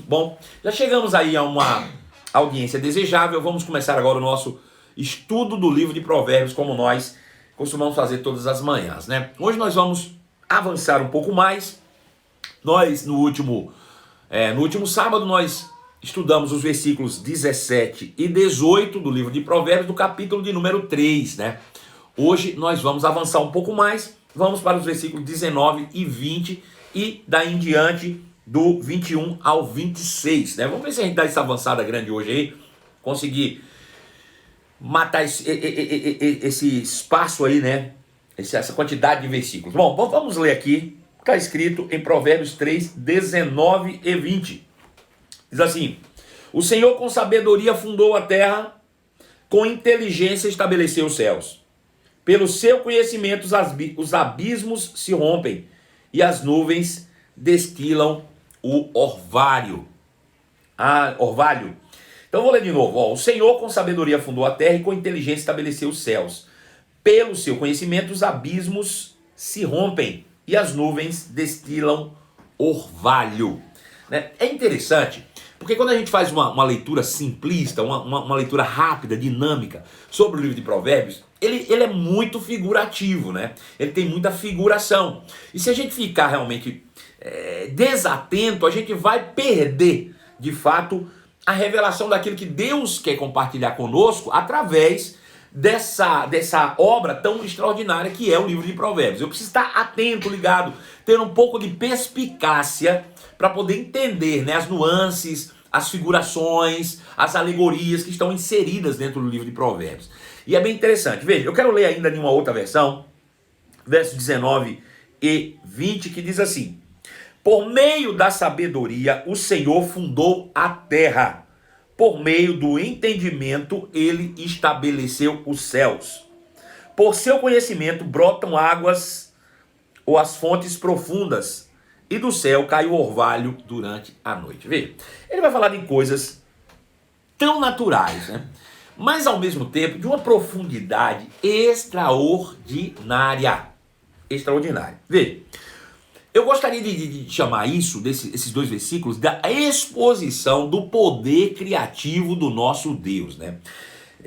Bom, já chegamos aí a uma audiência desejável. Vamos começar agora o nosso estudo do livro de Provérbios, como nós costumamos fazer todas as manhãs, né? Hoje nós vamos avançar um pouco mais. Nós, no último sábado, nós estudamos os versículos 17 e 18 do livro de Provérbios, do capítulo de número 3, né? Hoje nós vamos avançar um pouco mais, vamos para os versículos 19 e 20 e daí em diante do 21 ao 26, né? Vamos ver se a gente dá essa avançada grande hoje aí, conseguir matar esse espaço aí, né? Essa quantidade de versículos. Bom, vamos ler aqui, está escrito em Provérbios 3, 19 e 20. Diz assim: o Senhor com sabedoria fundou a terra, com inteligência estabeleceu os céus. Pelo seu conhecimento os abismos se rompem e as nuvens destilam o orvalho. Orvalho. Então vou ler de novo. O Senhor com sabedoria fundou a terra e com inteligência estabeleceu os céus. Pelo seu conhecimento os abismos se rompem e as nuvens destilam orvalho. Né? É interessante, porque quando a gente faz uma leitura simplista, uma leitura rápida, dinâmica sobre o livro de Provérbios, ele é muito figurativo, né? Ele tem muita figuração. E se a gente ficar realmente desatento, a gente vai perder, de fato, a revelação daquilo que Deus quer compartilhar conosco através dessa obra tão extraordinária que é o livro de Provérbios. Eu preciso estar atento, ligado, ter um pouco de perspicácia para poder entender, né, as nuances, as figurações, as alegorias que estão inseridas dentro do livro de Provérbios. E é bem interessante. Veja, eu quero ler ainda em uma outra versão, versos 19 e 20, que diz assim: por meio da sabedoria o Senhor fundou a terra, por meio do entendimento ele estabeleceu os céus. Por seu conhecimento brotam águas ou as fontes profundas, e do céu cai o orvalho durante a noite. Veja, ele vai falar de coisas tão naturais, né? Mas ao mesmo tempo de uma profundidade extraordinária. Extraordinária. Veja, eu gostaria de chamar esses dois versículos, da exposição do poder criativo do nosso Deus, né?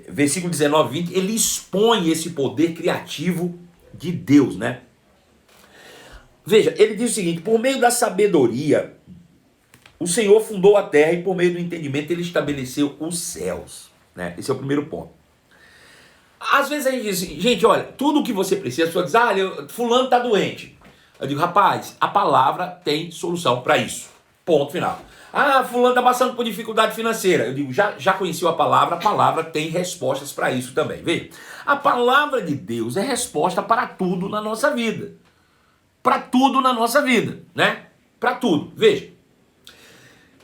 Versículo 19 e 20, ele expõe esse poder criativo de Deus, né? Veja, ele diz o seguinte: por meio da sabedoria, o Senhor fundou a terra e por meio do entendimento ele estabeleceu os céus, né? Esse é o primeiro ponto. Às vezes a gente diz assim, gente, olha, tudo o que você precisa, a pessoa diz, fulano está doente. Eu digo, rapaz, a palavra tem solução para isso. Ponto final. Fulano está passando por dificuldade financeira. Eu digo, já conheceu a palavra tem respostas para isso também. Veja, a palavra de Deus é resposta para tudo na nossa vida. Para tudo na nossa vida, né? Para tudo. Veja,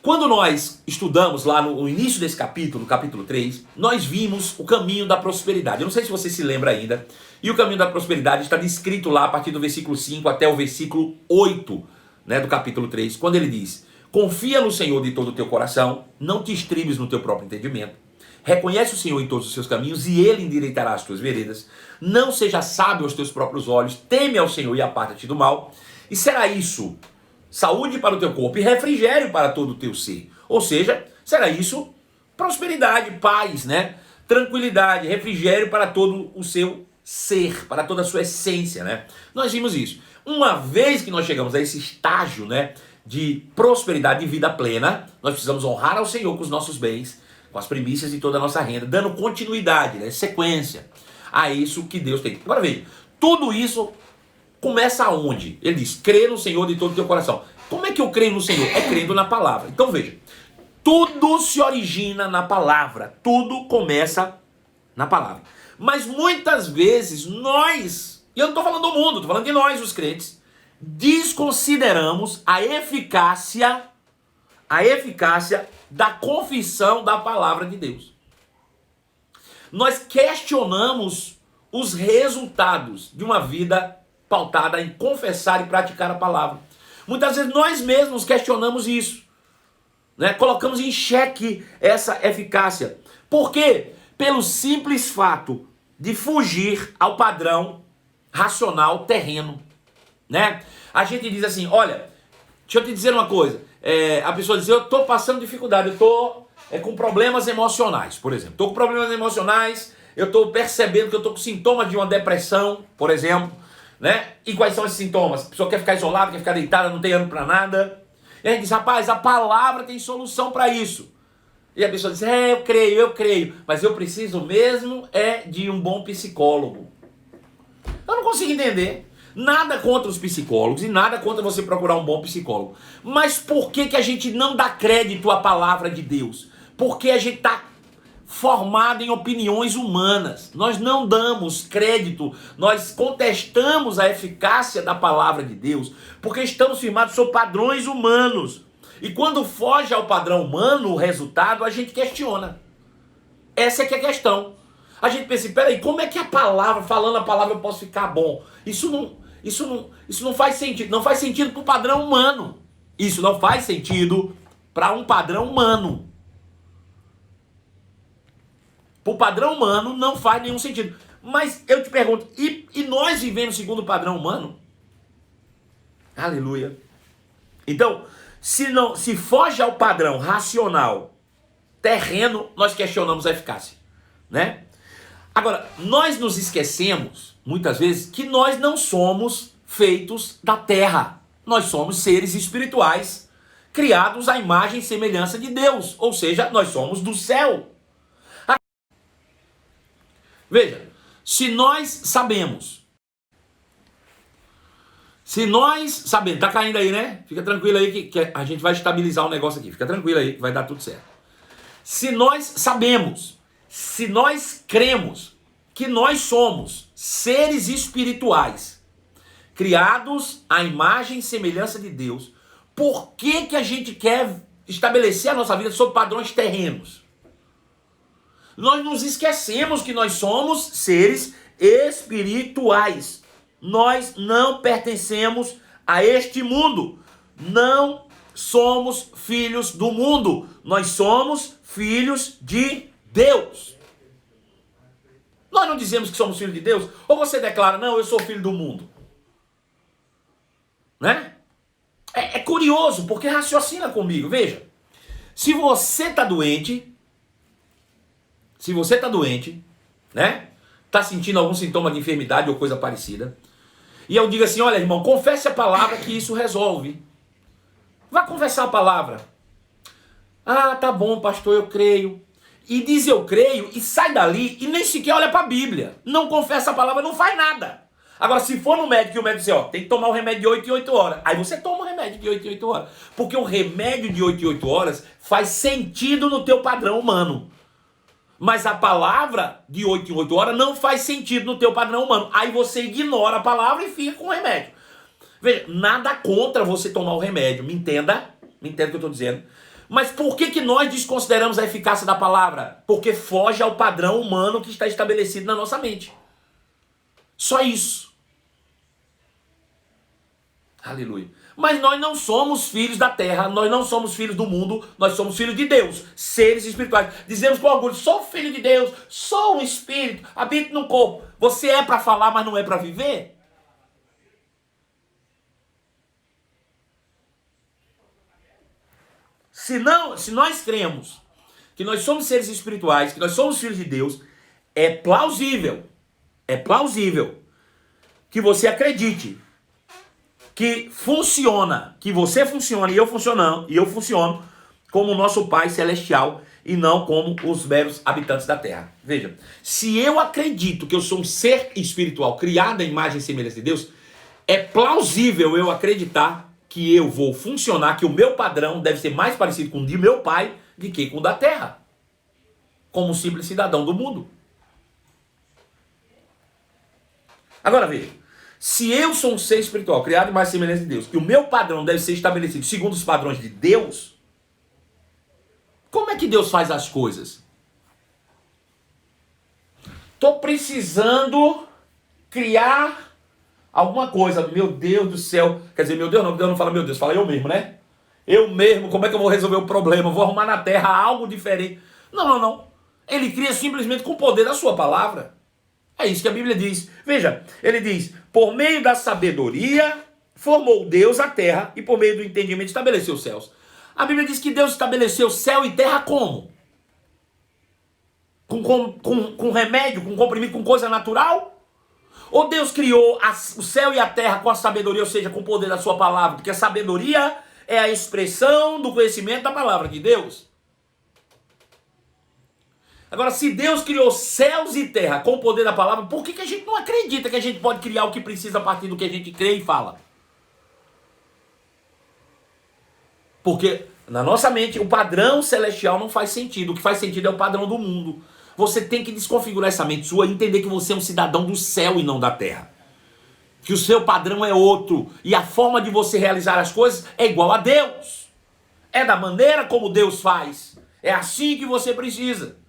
quando nós estudamos lá no início desse capítulo, capítulo 3, nós vimos o caminho da prosperidade. Eu não sei se você se lembra ainda. E o caminho da prosperidade está descrito lá a partir do versículo 5 até o versículo 8, né, do capítulo 3, quando ele diz: confia no Senhor de todo o teu coração, não te estribes no teu próprio entendimento. Reconhece o Senhor em todos os seus caminhos e ele endireitará as tuas veredas. Não seja sábio aos teus próprios olhos, teme ao Senhor e aparta-te do mal. E será isso saúde para o teu corpo e refrigério para todo o teu ser. Ou seja, será isso prosperidade, paz, né? Tranquilidade, refrigério para todo o seu ser, para toda a sua essência, né? Nós vimos isso. Uma vez que nós chegamos a esse estágio, né, de prosperidade e vida plena, nós precisamos honrar ao Senhor com os nossos bens, com as primícias de toda a nossa renda, dando continuidade, né, sequência a isso que Deus tem. Agora veja, tudo isso começa aonde? Ele diz, crê no Senhor de todo o teu coração. Como é que eu creio no Senhor? É crendo na palavra. Então veja, tudo se origina na palavra, tudo começa na palavra. Mas muitas vezes nós, e eu não estou falando do mundo, estou falando de nós, os crentes, desconsideramos a eficácia da confissão da palavra de Deus. Nós questionamos os resultados de uma vida pautada em confessar e praticar a palavra. Muitas vezes nós mesmos questionamos isso, né? Colocamos em xeque essa eficácia. Por quê? Pelo simples fato de fugir ao padrão racional terreno, né? A gente diz assim, olha, deixa eu te dizer uma coisa, a pessoa diz, eu estou passando dificuldade, eu estou com problemas emocionais, por exemplo. Estou com problemas emocionais, eu estou percebendo que eu estou com sintomas de uma depressão, por exemplo, né? E quais são esses sintomas? A pessoa quer ficar isolada, quer ficar deitada, não tem ânimo para nada. E a gente diz, rapaz, a palavra tem solução para isso. E a pessoa diz, eu creio, mas eu preciso mesmo de um bom psicólogo. Eu não consigo entender. Nada contra os psicólogos e nada contra você procurar um bom psicólogo. Mas por que a gente não dá crédito à palavra de Deus? Porque a gente está formado em opiniões humanas. Nós não damos crédito, nós contestamos a eficácia da palavra de Deus, porque estamos firmados sobre padrões humanos. E quando foge ao padrão humano, o resultado, a gente questiona. Essa é que é a questão. A gente pensa, peraí, como é que a palavra, falando a palavra, eu posso ficar bom? Isso não faz sentido. Não faz sentido para o padrão humano. Isso não faz sentido para um padrão humano. Para o padrão humano não faz nenhum sentido. Mas eu te pergunto, e nós vivemos segundo o padrão humano? Aleluia. Então, se foge ao padrão racional terreno, nós questionamos a eficácia, né? Agora, nós nos esquecemos, muitas vezes, que nós não somos feitos da terra. Nós somos seres espirituais, criados à imagem e semelhança de Deus. Ou seja, nós somos do céu. Veja, se nós sabemos, tá caindo aí, né? Fica tranquilo aí que a gente vai estabilizar o negócio aqui. Fica tranquilo aí que vai dar tudo certo. Se nós sabemos, se nós cremos que nós somos seres espirituais, criados à imagem e semelhança de Deus, por que a gente quer estabelecer a nossa vida sob padrões terrenos? Nós nos esquecemos que nós somos seres espirituais. Nós não pertencemos a este mundo. Não somos filhos do mundo. Nós somos filhos de Deus. Nós não dizemos que somos filhos de Deus? Ou você declara, não, eu sou filho do mundo? Né? É curioso, porque raciocina comigo. Veja, se você está doente, né? Está sentindo algum sintoma de enfermidade ou coisa parecida, e eu digo assim, olha irmão, confesse a palavra que isso resolve. Vá confessar a palavra. Ah, tá bom pastor, eu creio. E diz eu creio e sai dali e nem sequer olha para a Bíblia. Não confessa a palavra, não faz nada. Agora, se for no médico e o médico diz, tem que tomar o remédio de 8 em 8 horas. Aí você toma o remédio de 8 em 8 horas. Porque o remédio de 8 em 8 horas faz sentido no teu padrão humano. Mas a palavra de 8 em 8 horas não faz sentido no teu padrão humano. Aí você ignora a palavra e fica com o remédio. Veja, nada contra você tomar o remédio. Me entenda o que eu estou dizendo. Mas por que nós desconsideramos a eficácia da palavra? Porque foge ao padrão humano que está estabelecido na nossa mente. Só isso. Aleluia. Mas nós não somos filhos da terra, nós não somos filhos do mundo, nós somos filhos de Deus, seres espirituais. Dizemos com orgulho, sou filho de Deus, sou um espírito, habito no corpo. Você é para falar, mas não é para viver? Se nós cremos que nós somos seres espirituais, que nós somos filhos de Deus, é plausível que você acredite que funciona, que você funciona e eu funciono como o nosso Pai Celestial e não como os meros habitantes da Terra. Veja, se eu acredito que eu sou um ser espiritual criado à imagem e semelhança de Deus, é plausível eu acreditar que eu vou funcionar, que o meu padrão deve ser mais parecido com o de meu pai do que com o da Terra, como um simples cidadão do mundo. Agora veja, se eu sou um ser espiritual, criado em imagem e semelhança de Deus, que o meu padrão deve ser estabelecido segundo os padrões de Deus, como é que Deus faz as coisas? Estou precisando criar alguma coisa. Meu Deus do céu. Quer dizer, meu Deus não, Deus não fala meu Deus, fala eu mesmo, né? Eu mesmo, como é que eu vou resolver o problema? Vou arrumar na terra algo diferente. Não. Ele cria simplesmente com o poder da sua palavra. É isso que a Bíblia diz. Veja, ele diz, por meio da sabedoria formou Deus a terra e por meio do entendimento estabeleceu os céus. A Bíblia diz que Deus estabeleceu céu e terra como? Com remédio, com comprimido, com coisa natural? Ou Deus criou o céu e a terra com a sabedoria, ou seja, com o poder da sua palavra? Porque a sabedoria é a expressão do conhecimento da palavra de Deus. Agora, se Deus criou céus e terra com o poder da palavra, por que a gente não acredita que a gente pode criar o que precisa a partir do que a gente crê e fala? Porque na nossa mente o padrão celestial não faz sentido. O que faz sentido é o padrão do mundo. Você tem que desconfigurar essa mente sua e entender que você é um cidadão do céu e não da terra. Que o seu padrão é outro. E a forma de você realizar as coisas é igual a Deus. É da maneira como Deus faz. É assim que você precisa.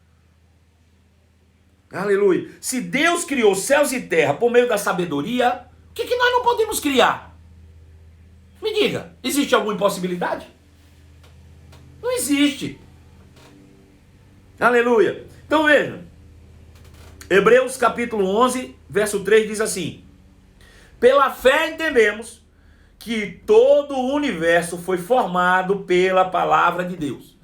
Aleluia. Se Deus criou céus e terra por meio da sabedoria, o que nós não podemos criar? Me diga, existe alguma impossibilidade? Não existe. Aleluia. Então veja, Hebreus capítulo 11, verso 3 diz assim: pela fé entendemos que todo o universo foi formado pela palavra de Deus.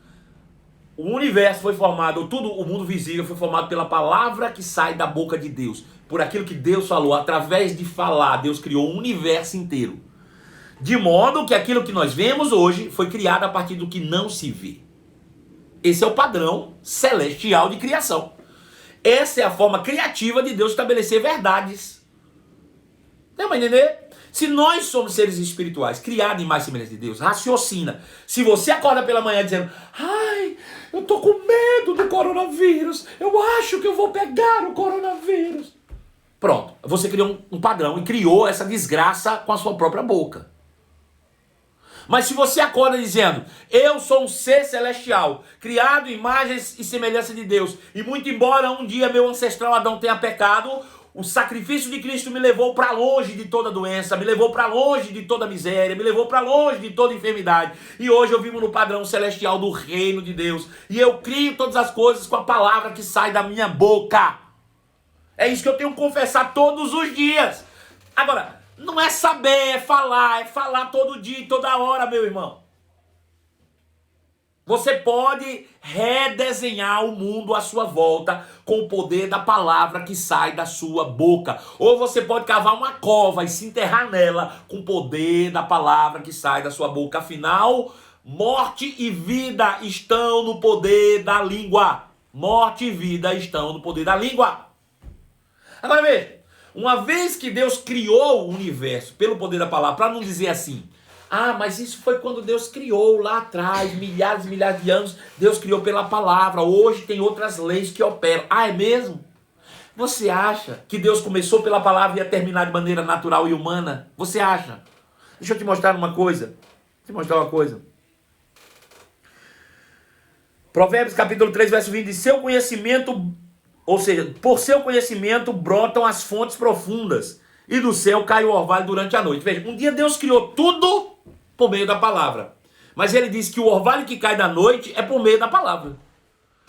O universo foi formado, tudo o mundo visível foi formado pela palavra que sai da boca de Deus. Por aquilo que Deus falou, através de falar, Deus criou o universo inteiro. De modo que aquilo que nós vemos hoje foi criado a partir do que não se vê. Esse é o padrão celestial de criação. Essa é a forma criativa de Deus estabelecer verdades. Deu para entender? Se nós somos seres espirituais, criados em mais semelhança de Deus, raciocina. Se você acorda pela manhã dizendo, ai, eu tô com medo do coronavírus, eu acho que eu vou pegar o coronavírus. Pronto, você criou um padrão e criou essa desgraça com a sua própria boca. Mas se você acorda dizendo, eu sou um ser celestial, criado em imagens e semelhança de Deus, e muito embora um dia meu ancestral Adão tenha pecado, o sacrifício de Cristo me levou para longe de toda doença, me levou para longe de toda miséria, me levou para longe de toda enfermidade. E hoje eu vivo no padrão celestial do reino de Deus. E eu crio todas as coisas com a palavra que sai da minha boca. É isso que eu tenho que confessar todos os dias. Agora, não é saber, é falar todo dia e toda hora, meu irmão. Você pode redesenhar o mundo à sua volta com o poder da palavra que sai da sua boca. Ou você pode cavar uma cova e se enterrar nela com o poder da palavra que sai da sua boca. Afinal, morte e vida estão no poder da língua. Morte e vida estão no poder da língua. Agora veja. Uma vez que Deus criou o universo pelo poder da palavra, para não dizer assim, mas isso foi quando Deus criou lá atrás, milhares e milhares de anos, Deus criou pela palavra, hoje tem outras leis que operam. É mesmo? Você acha que Deus começou pela palavra e ia terminar de maneira natural e humana? Você acha? Deixa eu te mostrar uma coisa. Provérbios capítulo 3, verso 20, diz, seu conhecimento... Ou seja, por seu conhecimento brotam as fontes profundas, e do céu cai o orvalho durante a noite. Veja, um dia Deus criou tudo por meio da palavra. Mas ele diz que o orvalho que cai da noite é por meio da palavra.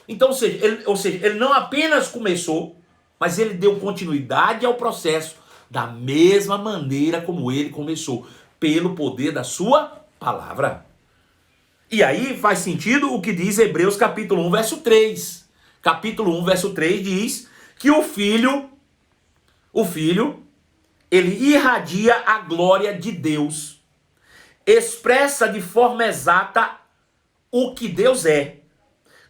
Então, ou seja, ele não apenas começou, mas ele deu continuidade ao processo da mesma maneira como ele começou, pelo poder da sua palavra. E aí faz sentido o que diz Hebreus capítulo 1, verso 3. Capítulo 1, verso 3 diz que o filho, ele irradia a glória de Deus, expressa de forma exata o que Deus é.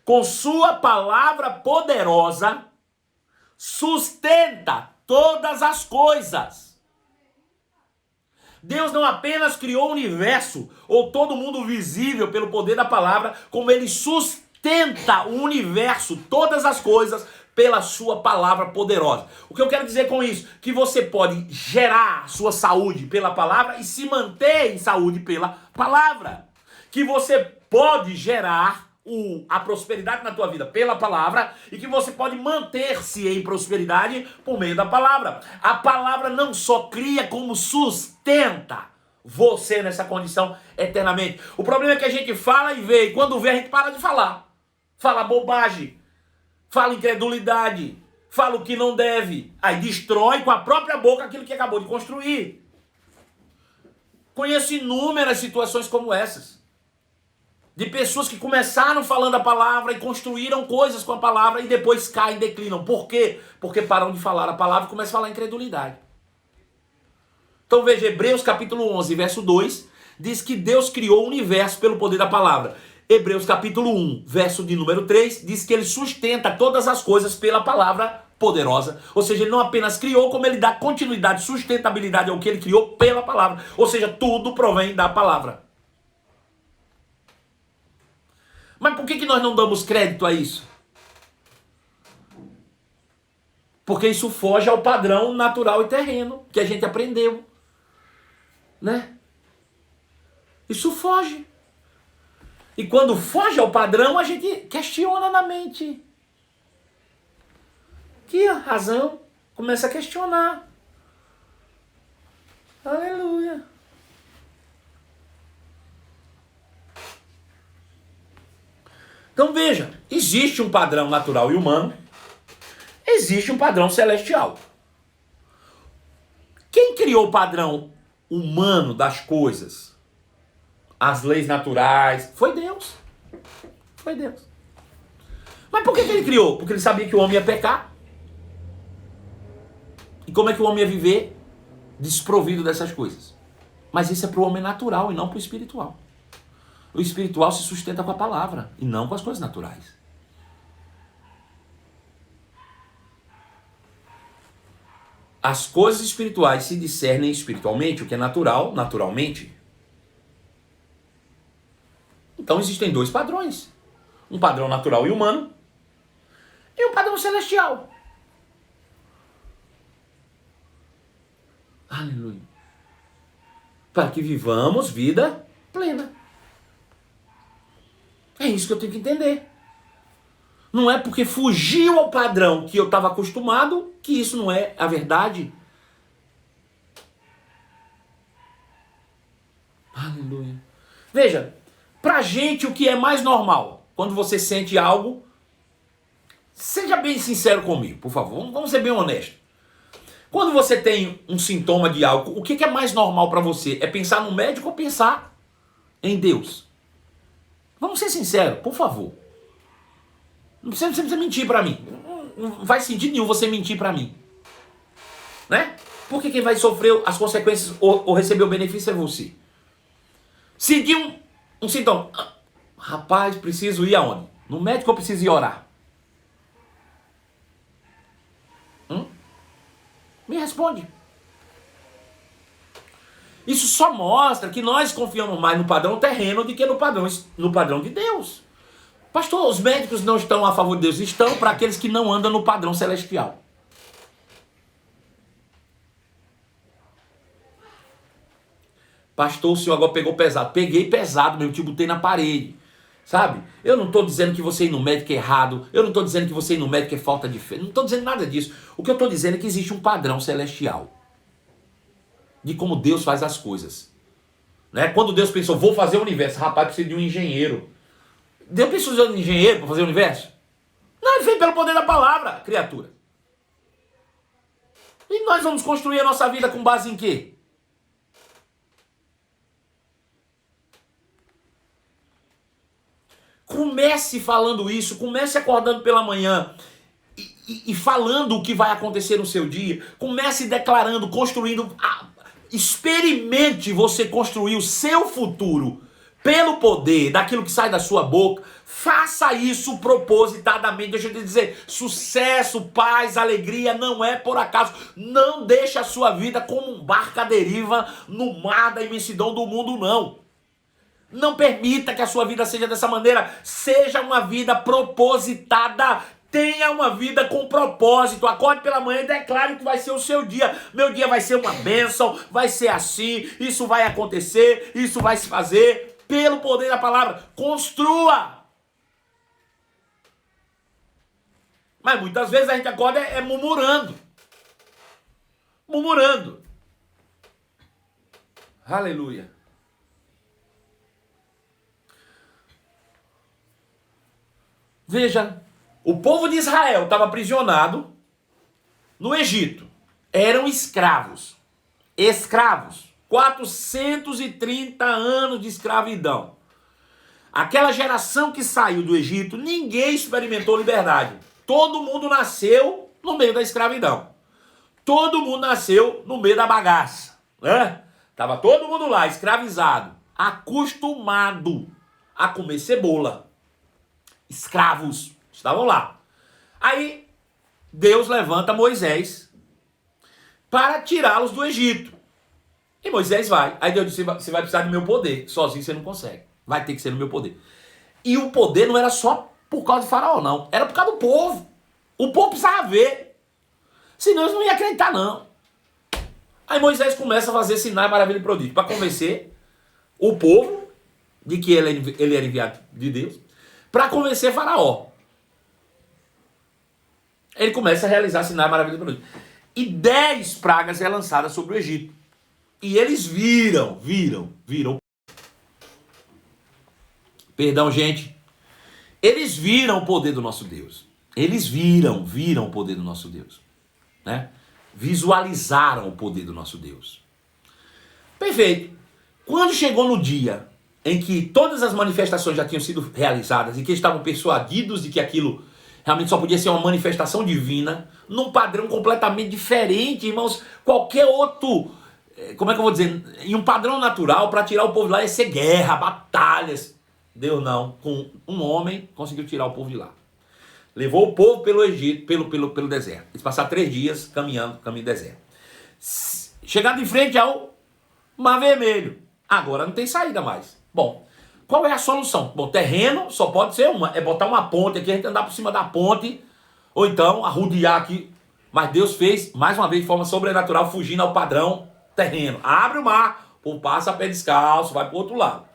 Com sua palavra poderosa, sustenta todas as coisas. Deus não apenas criou o universo, ou todo mundo visível pelo poder da palavra, como ele sustenta o universo, todas as coisas, pela sua palavra poderosa. O que eu quero dizer com isso? Que você pode gerar sua saúde pela palavra e se manter em saúde pela palavra. Que você pode gerar a prosperidade na tua vida pela palavra e que você pode manter-se em prosperidade por meio da palavra. A palavra não só cria, como sustenta você nessa condição eternamente. O problema é que a gente fala e vê, e quando vê a gente para de falar. Fala bobagem, fala incredulidade, fala o que não deve, aí destrói com a própria boca aquilo que acabou de construir. Conheço inúmeras situações como essas, de pessoas que começaram falando a palavra e construíram coisas com a palavra e depois caem, declinam. Por quê? Porque param de falar a palavra e começam a falar incredulidade. Então veja, Hebreus capítulo 11, verso 2, diz que Deus criou o universo pelo poder da palavra. Hebreus capítulo 1, verso de número 3, diz que ele sustenta todas as coisas pela palavra poderosa. Ou seja, ele não apenas criou, como ele dá continuidade, sustentabilidade ao que ele criou pela palavra. Ou seja, tudo provém da palavra. Mas por que nós não damos crédito a isso? Porque isso foge ao padrão natural e terreno que a gente aprendeu, né? Isso foge. E quando foge ao padrão, a gente questiona na mente. Que a razão começa a questionar. Aleluia. Então veja, existe um padrão natural e humano, existe um padrão celestial. Quem criou o padrão humano das coisas, as leis naturais, foi Deus. Foi Deus. Mas por que ele criou? Porque ele sabia que o homem ia pecar. E como é que o homem ia viver desprovido dessas coisas? Mas isso é para o homem natural e não para o espiritual. O espiritual se sustenta com a palavra e não com as coisas naturais. As coisas espirituais se discernem espiritualmente, o que é natural, naturalmente. Então existem dois padrões. Um padrão natural e humano e um padrão celestial. Aleluia. Para que vivamos vida plena. É isso que eu tenho que entender. Não é porque fugiu ao padrão que eu estava acostumado que isso não é a verdade. Aleluia. Veja, pra gente o que é mais normal, quando você sente algo, seja bem sincero comigo, por favor, vamos ser bem honestos. Quando você tem um sintoma de algo, o que é mais normal para você? É pensar no médico ou pensar em Deus? Vamos ser sinceros, por favor. Não precisa mentir para mim. Não faz sentido nenhum você mentir para mim. Né? Porque quem vai sofrer as consequências ou receber o benefício é você. Sentir um sintoma. Rapaz, preciso ir aonde? No médico ou preciso ir orar? Me responde. Isso só mostra que nós confiamos mais no padrão terreno do que no padrão de Deus. Pastor, os médicos não estão a favor de Deus, estão para aqueles que não andam no padrão celestial. Pastor, o senhor agora pegou pesado. Peguei pesado, meu tio, botei na parede. Sabe? Eu não estou dizendo que você ir no médico é errado. Eu não estou dizendo que você ir no médico é falta de fé. Não estou dizendo nada disso. O que eu estou dizendo é que existe um padrão celestial de como Deus faz as coisas. Né? Quando Deus pensou, vou fazer o universo, rapaz, precisa de um engenheiro. Deus precisa de um engenheiro para fazer o universo? Não, ele fez pelo poder da palavra, criatura. E nós vamos construir a nossa vida com base em quê? Comece falando isso, comece acordando pela manhã e falando o que vai acontecer no seu dia. Comece declarando, construindo. Experimente você construir o seu futuro pelo poder daquilo que sai da sua boca. Faça isso propositadamente. Deixa eu te dizer, sucesso, paz, alegria não é por acaso. Não deixe a sua vida como um barco à deriva no mar da imensidão do mundo, não. Não permita que a sua vida seja dessa maneira. Seja uma vida propositada. Tenha uma vida com propósito. Acorde pela manhã e declare que vai ser o seu dia. Meu dia vai ser uma bênção. Vai ser assim. Isso vai acontecer. Isso vai se fazer. Pelo poder da palavra. Construa. Mas muitas vezes a gente acorda murmurando. Murmurando. Aleluia. Veja, o povo de Israel estava aprisionado no Egito eram escravos. Escravos. 430 anos de escravidão. Aquela geração que saiu do Egito, ninguém experimentou liberdade. Todo mundo nasceu no meio da escravidão. Todo mundo nasceu no meio da bagaça, né? Tava todo mundo lá, escravizado, acostumado a comer cebola. Escravos estavam lá. Aí Deus levanta Moisés para tirá-los do Egito. E Moisés vai. Aí Deus disse, você vai precisar do meu poder. Sozinho você não consegue. Vai ter que ser no meu poder. E o poder não era só por causa de Faraó, não. Era por causa do povo. O povo precisava ver. Senão eles não iam acreditar, não. Aí Moisés começa a fazer sinais, maravilha e prodígio para convencer o povo de que ele era enviado de Deus, para convencer Faraó. Ele começa a realizar sinais, maravilha e prodígio. E 10 pragas é lançadas sobre o Egito. E eles viram. Perdão, gente. Eles viram o poder do nosso Deus. Eles viram o poder do nosso Deus. Né? Visualizaram o poder do nosso Deus. Perfeito. Quando chegou no dia em que todas as manifestações já tinham sido realizadas e que eles estavam persuadidos de que aquilo realmente só podia ser uma manifestação divina, num padrão completamente diferente, irmãos, qualquer outro, como é que eu vou dizer, em um padrão natural, para tirar o povo de lá ia ser guerra, batalhas. Deus não, com um homem conseguiu tirar o povo de lá. Levou o povo pelo Egito, pelo deserto. Eles passaram 3 dias caminhando, caminho do deserto. Chegando em frente ao Mar Vermelho. Agora não tem saída mais. Bom, qual é a solução? Bom, terreno só pode ser uma. É botar uma ponte aqui, a gente andar por cima da ponte. Ou então arrodear aqui. Mas Deus fez, mais uma vez, de forma sobrenatural, fugindo ao padrão terreno. Abre o mar, o povo passa a pé descalço, vai para o outro lado.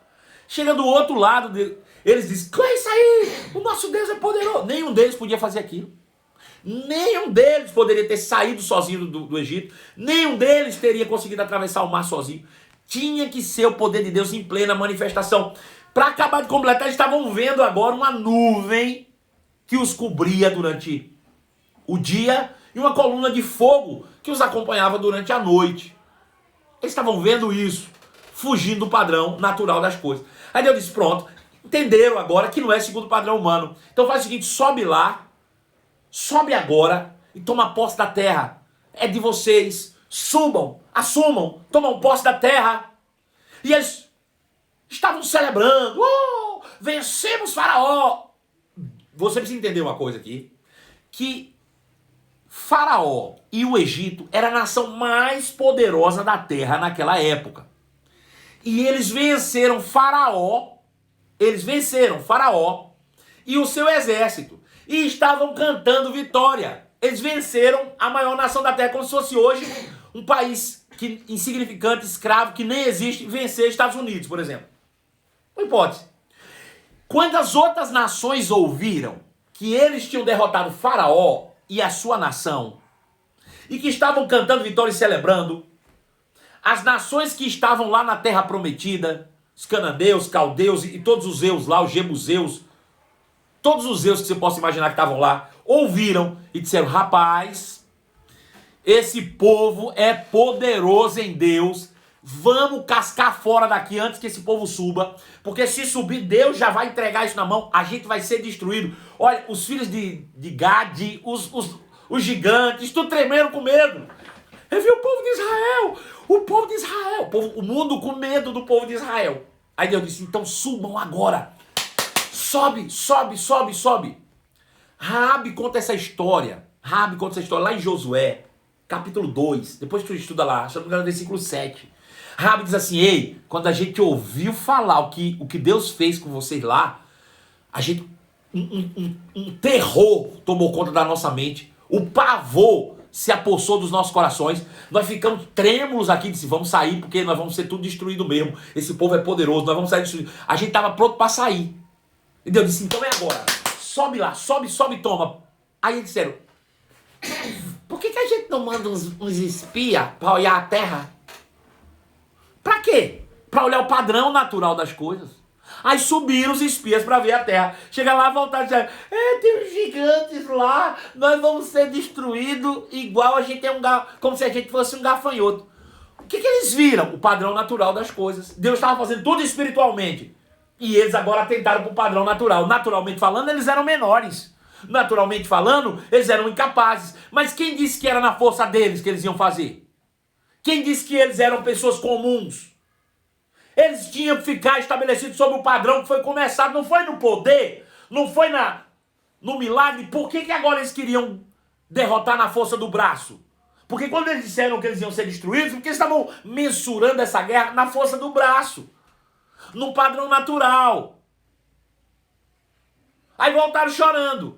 Chega do outro lado, eles dizem, que é isso aí? O nosso Deus é poderoso. Nenhum deles podia fazer aquilo. Nenhum deles poderia ter saído sozinho do Egito. Nenhum deles teria conseguido atravessar o mar sozinho. Tinha que ser o poder de Deus em plena manifestação. Para acabar de completar, eles estavam vendo agora uma nuvem que os cobria durante o dia e uma coluna de fogo que os acompanhava durante a noite. Eles estavam vendo isso, fugindo do padrão natural das coisas. Aí Deus disse, pronto, entenderam agora que não é segundo o padrão humano. Então faz o seguinte, sobe lá, sobe agora e toma posse da terra. É de vocês. Subam, assumam, tomam posse da terra. E eles estavam celebrando. Oh, vencemos Faraó. Você precisa entender uma coisa aqui. Que Faraó e o Egito era a nação mais poderosa da terra naquela época. E eles venceram Faraó. Eles venceram Faraó e o seu exército. E estavam cantando vitória. Eles venceram a maior nação da terra, como se fosse hoje um país insignificante, escravo, que nem existe, vencer Estados Unidos, por exemplo. Uma hipótese. Quando as outras nações ouviram que eles tinham derrotado Faraó e a sua nação, e que estavam cantando vitória e celebrando, as nações que estavam lá na terra prometida, os cananeus, caldeus e todos os zeus lá, os jebuseus, todos os zeus que você possa imaginar que estavam lá, ouviram e disseram, rapaz, esse povo é poderoso em Deus, vamos cascar fora daqui antes que esse povo suba, porque se subir Deus já vai entregar isso na mão, a gente vai ser destruído. Olha, os filhos de Gade, os gigantes, tudo tremendo com medo. Eu vi o povo de Israel, o mundo com medo do povo de Israel. Aí Deus disse, então subam agora. Sobe. Raabe conta essa história lá em Josué, capítulo 2, depois tu estuda lá, se não me engano, versículo 7. Raabe diz assim, ei, quando a gente ouviu falar o que Deus fez com vocês lá, a gente, um terror tomou conta da nossa mente, o pavor se apossou dos nossos corações, nós ficamos trêmulos aqui, disse, vamos sair porque nós vamos ser tudo destruído mesmo, esse povo é poderoso, nós vamos sair destruído. A gente estava pronto para sair. E Deus disse, então é agora, sobe lá, sobe, toma. Aí eles disseram, por que a gente não manda uns espias para olhar a terra? Para quê? Para olhar o padrão natural das coisas. Aí subiram os espias para ver a terra. Chega lá, voltaram e disseram, tem uns gigantes lá, nós vamos ser destruídos igual a gente como se a gente fosse um gafanhoto. O que eles viram? O padrão natural das coisas. Deus estava fazendo tudo espiritualmente. E eles agora atentaram para o padrão natural. Naturalmente falando, eles eram menores. Naturalmente falando, eles eram incapazes. Mas quem disse que era na força deles que eles iam fazer? Quem disse que eles eram pessoas comuns? Eles tinham que ficar estabelecidos sobre o padrão que foi começado. Não foi no poder, não foi no milagre. Por que agora eles queriam derrotar na força do braço? Porque quando eles disseram que eles iam ser destruídos, porque eles estavam mensurando essa guerra na força do braço, no padrão natural. Aí voltaram chorando.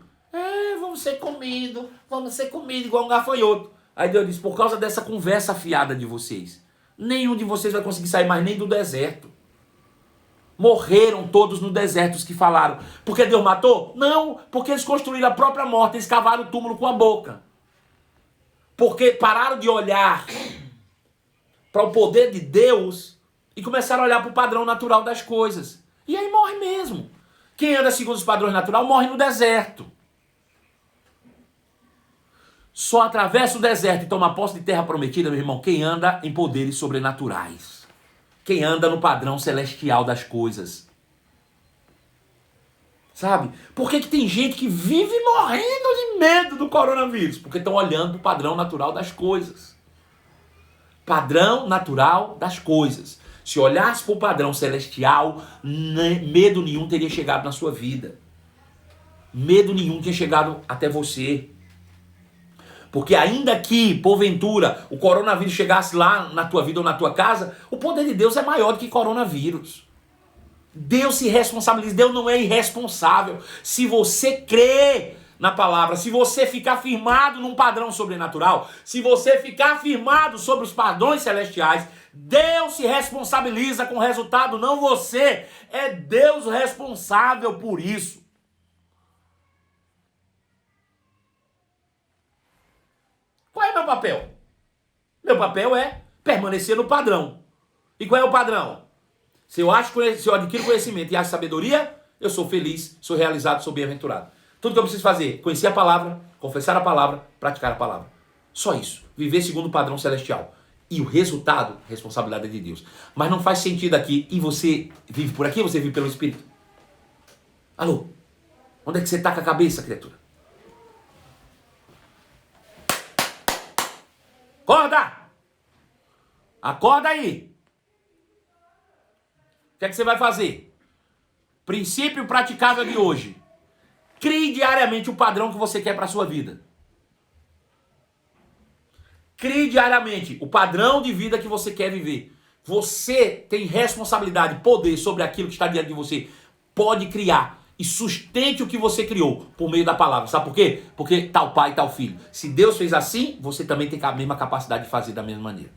Vamos ser comidos igual um gafanhoto. Aí Deus disse, por causa dessa conversa fiada de vocês, nenhum de vocês vai conseguir sair mais nem do deserto. Morreram todos no deserto os que falaram. Porque Deus matou? Não, porque eles construíram a própria morte, eles cavaram o túmulo com a boca. Porque pararam de olhar para o poder de Deus e começaram a olhar para o padrão natural das coisas. E aí morre mesmo. Quem anda segundo os padrões naturais morre no deserto. Só atravessa o deserto e toma posse de terra prometida, meu irmão, quem anda em poderes sobrenaturais. Quem anda no padrão celestial das coisas. Sabe? Por que tem gente que vive morrendo de medo do coronavírus? Porque estão olhando para o padrão natural das coisas. Padrão natural das coisas. Se olhasse para o padrão celestial, medo nenhum teria chegado na sua vida. Medo nenhum tinha chegado até você. Porque ainda que, porventura, o coronavírus chegasse lá na tua vida ou na tua casa, o poder de Deus é maior do que coronavírus. Deus se responsabiliza, Deus não é irresponsável. Se você crê na palavra, se você ficar firmado num padrão sobrenatural, se você ficar firmado sobre os padrões celestiais, Deus se responsabiliza com o resultado, não você. É Deus responsável por isso. Qual é o meu papel? Meu papel é permanecer no padrão. E qual é o padrão? Se eu adquiro conhecimento e acho sabedoria, eu sou feliz, sou realizado, sou bem-aventurado. Tudo que eu preciso fazer, conhecer a palavra, confessar a palavra, praticar a palavra. Só isso. Viver segundo o padrão celestial. E o resultado, responsabilidade é de Deus. Mas não faz sentido aqui, e você vive por aqui, você vive pelo Espírito. Alô? Onde é que você está com a cabeça, criatura? Acorda! Acorda aí! O que é que você vai fazer? Princípio praticável de hoje. Crie diariamente o padrão que você quer para a sua vida. Crie diariamente o padrão de vida que você quer viver. Você tem responsabilidade, poder sobre aquilo que está diante de você. Pode criar e sustente o que você criou por meio da palavra. Sabe por quê? Porque tal pai, tal filho. Se Deus fez assim, você também tem a mesma capacidade de fazer da mesma maneira.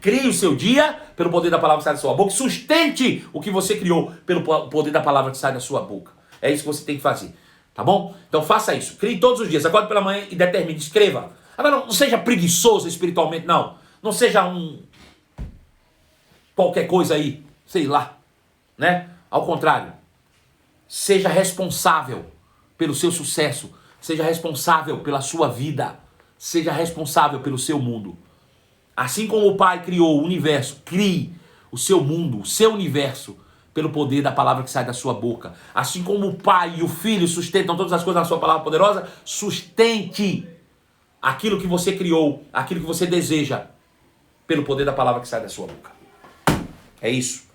Crie o seu dia pelo poder da palavra que sai da sua boca. Sustente o que você criou pelo poder da palavra que sai da sua boca. É isso que você tem que fazer. Tá bom? Então faça isso. Crie todos os dias. Acorde pela manhã e determine. Escreva. Agora não seja preguiçoso espiritualmente, não. Não seja qualquer coisa aí. Sei lá. Né? Ao contrário. Seja responsável pelo seu sucesso. Seja responsável pela sua vida. Seja responsável pelo seu mundo. Assim como o Pai criou o universo, crie o seu mundo, o seu universo, pelo poder da palavra que sai da sua boca. Assim como o Pai e o Filho sustentam todas as coisas na sua palavra poderosa, sustente aquilo que você criou, aquilo que você deseja, pelo poder da palavra que sai da sua boca. É isso.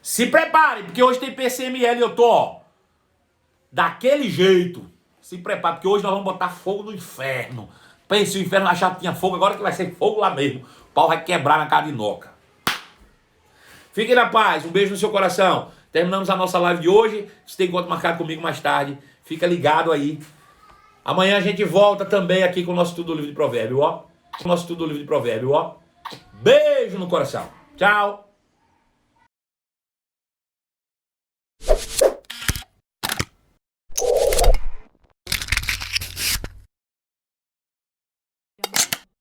Se prepare, porque hoje tem PCML e eu tô, daquele jeito. Se prepare, porque hoje nós vamos botar fogo no inferno. Pense, o inferno achava que tinha fogo, agora que vai ser fogo lá mesmo. O pau vai quebrar na cara de Noca. Fique na paz, um beijo no seu coração. Terminamos a nossa live de hoje. Você tem encontro marcado comigo mais tarde. Fica ligado aí. Amanhã a gente volta também aqui com o nosso Estudo do Livro de Provérbios, ó. Com o nosso Estudo do Livro de Provérbios, ó. Beijo no coração. Tchau.